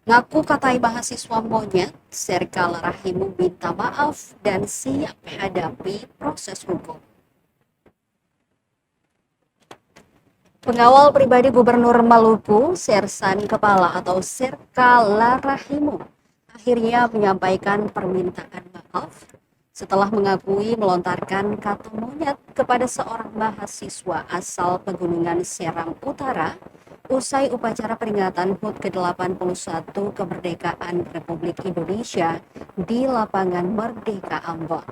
Ngaku katai mahasiswa monyet, Serka Larahimu minta maaf dan siap hadapi proses hukum. Pengawal pribadi Gubernur Maluku, Sersan Kepala atau Serka Larahimu, akhirnya menyampaikan permintaan maaf setelah mengakui melontarkan kata monyet kepada seorang mahasiswa asal Pegunungan Seram Utara usai upacara peringatan HUT ke-81 kemerdekaan Republik Indonesia di lapangan Merdeka Ambon.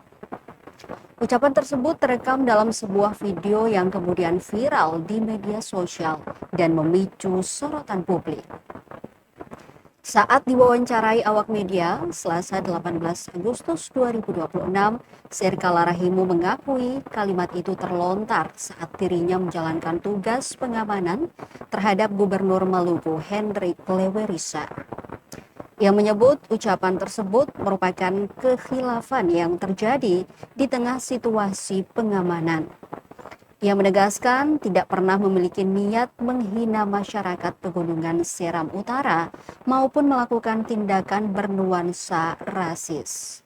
Ucapan tersebut terekam dalam sebuah video yang kemudian viral di media sosial dan memicu sorotan publik. Saat diwawancarai awak media, Selasa 18 Agustus 2026, Serka Larahimu mengakui kalimat itu terlontar saat dirinya menjalankan tugas pengamanan terhadap Gubernur Maluku Hendrik Lewerisa. Ia menyebut ucapan tersebut merupakan kekhilafan yang terjadi di tengah situasi pengamanan. Ia menegaskan tidak pernah memiliki niat menghina masyarakat Pegunungan Seram Utara maupun melakukan tindakan bernuansa rasis.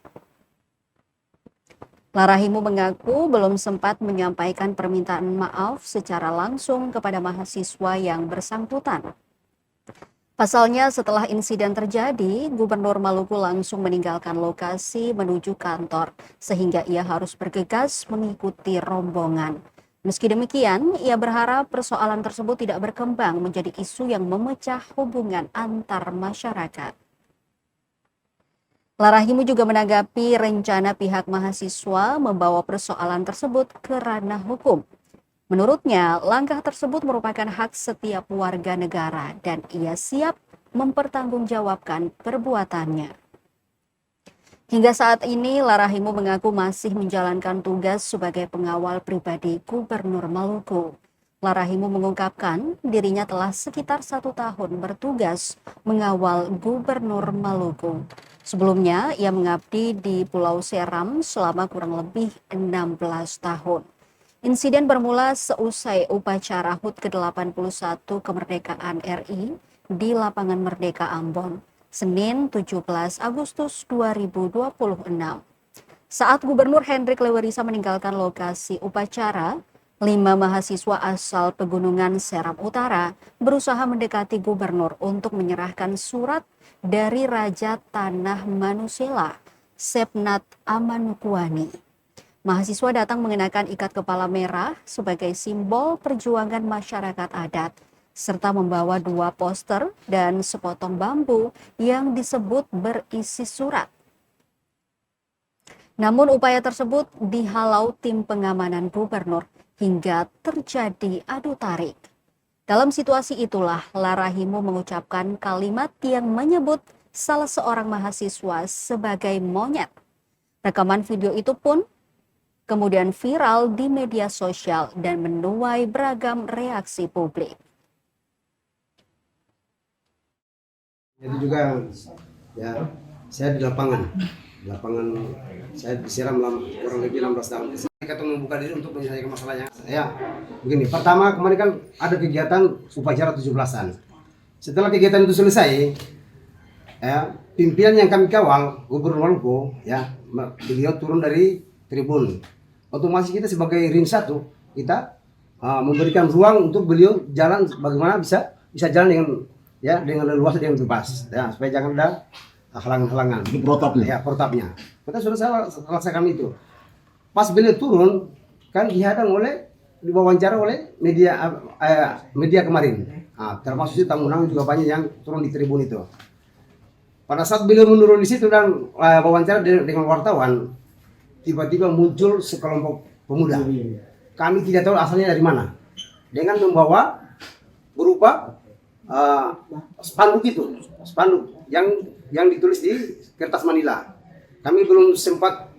Larahimu mengaku belum sempat menyampaikan permintaan maaf secara langsung kepada mahasiswa yang bersangkutan. Pasalnya setelah insiden terjadi, Gubernur Maluku langsung meninggalkan lokasi menuju kantor, sehingga ia harus bergegas mengikuti rombongan. Meski demikian, ia berharap persoalan tersebut tidak berkembang menjadi isu yang memecah hubungan antar masyarakat. Larahimu juga menanggapi rencana pihak mahasiswa membawa persoalan tersebut ke ranah hukum. Menurutnya, langkah tersebut merupakan hak setiap warga negara dan ia siap mempertanggungjawabkan perbuatannya. Hingga saat ini, Larahimu mengaku masih menjalankan tugas sebagai pengawal pribadi Gubernur Maluku. Larahimu mengungkapkan dirinya telah sekitar 1 tahun bertugas mengawal Gubernur Maluku. Sebelumnya, ia mengabdi di Pulau Seram selama kurang lebih 16 tahun. Insiden bermula seusai upacara HUT ke-81 kemerdekaan RI di lapangan Merdeka Ambon, Senin 17 Agustus 2026. Saat Gubernur Hendrik Lewerisa meninggalkan lokasi upacara, 5 mahasiswa asal Pegunungan Seram Utara berusaha mendekati gubernur untuk menyerahkan surat dari Raja Tanah Manusela, Sepnat Amanukuani. Mahasiswa datang mengenakan ikat kepala merah sebagai simbol perjuangan masyarakat adat, serta membawa 2 poster dan sepotong bambu yang disebut berisi surat. Namun upaya tersebut dihalau tim pengamanan gubernur hingga terjadi adu tarik. Dalam situasi itulah Larahimu mengucapkan kalimat yang menyebut salah seorang mahasiswa sebagai monyet. Rekaman video itu pun kemudian viral di media sosial dan menuai beragam reaksi publik. Jadi juga ya saya di lapangan saya disiram kurang lebih 16 tahun. Saya ketemu membuka diri untuk menyelesaikan masalahnya. Ya begini, pertama kemarin kan ada kegiatan upacara 17-an. Setelah kegiatan itu selesai, ya pimpinan yang kami kawal Gubernur Maluku, ya beliau turun dari tribun. Otomatis kita sebagai ring 1 kita memberikan ruang untuk beliau jalan bagaimana bisa jalan dengan leluasa dengan bebas ya, supaya jangan ada halangan-halangan Itu protapnya. ya, protapnya kita sudah selesaikan itu. Pas beliau turun kan diwawancara oleh media kemarin, termasuk tamu undangan juga banyak yang turun di tribun itu. Pada saat beliau menurun di situ dan wawancara dengan wartawan, tiba-tiba muncul sekelompok pemuda. Kami tidak tahu asalnya dari mana. Dengan membawa berupa spanduk yang ditulis di kertas manila. Kami belum sempat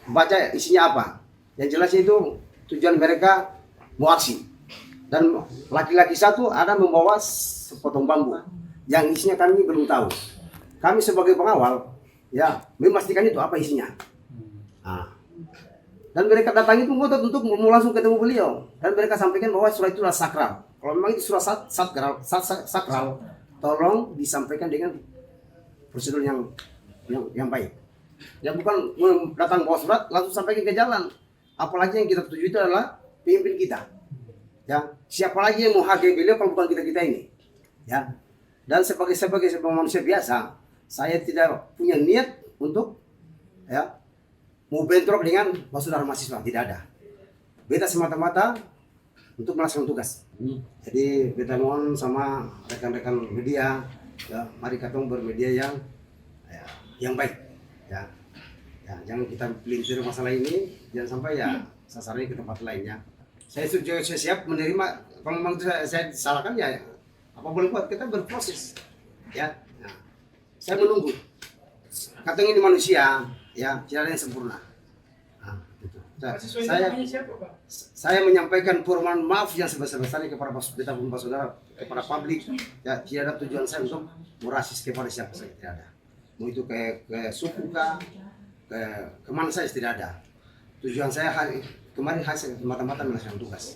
baca isinya apa. Yang jelas itu tujuan mereka mau aksi. Dan laki-laki satu ada membawa sepotong bambu. Yang isinya kami belum tahu. Kami sebagai pengawal ya memastikan itu apa isinya. Dan mereka datang itu ngotot untuk mau langsung ketemu beliau, dan mereka sampaikan bahwa surat itu adalah sakral. Kalau memang itu surat sakral, tolong disampaikan dengan prosedur yang baik. Ya bukan datang bawa surat langsung sampaikan ke jalan. Apalagi yang kita tuju itu adalah pemimpin kita. Ya, siapa lagi yang mau hargai beliau kalau bukan kita ini? Ya. Dan sebagai manusia biasa, saya tidak punya niat untuk ya mau bentrok dengan saudara mahasiswa, tidak ada. Beta semata-mata untuk melaksanakan tugas. Jadi beta mohon sama rekan-rekan media, ya, mari kita bermedia yang baik, ya. Ya, jangan kita pelintir masalah ini, jangan sampai ya sasarannya ke tempat lainnya. Saya siap menerima. Kalau memang saya disalahkan ya apa boleh buat, kita berproses, ya. Nah, saya menunggu. Katanya ini manusia, ya, tidak ada yang sempurna. Nah, gitu. Saya menyampaikan permohonan maaf yang sebesar-besarnya kepada saudara, kepada publik. Ya, tidak ada tujuan saya untuk merasis kepada siapa saja, tidak ada. Mau itu ke suku kah, kemana saya tidak ada. Tujuan saya kemarin hasil semata-mata melaksanakan tugas.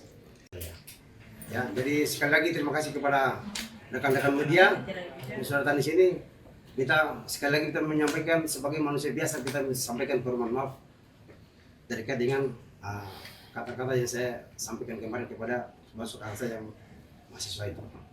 Ya, jadi sekali lagi terima kasih kepada rekan-rekan media yang sudah datang di sini. Kita sekali lagi kita menyampaikan sebagai manusia biasa, kita sampaikan permohonan maaf terkait dengan kata-kata yang saya sampaikan kemarin kepada saudara saya yang mahasiswa itu.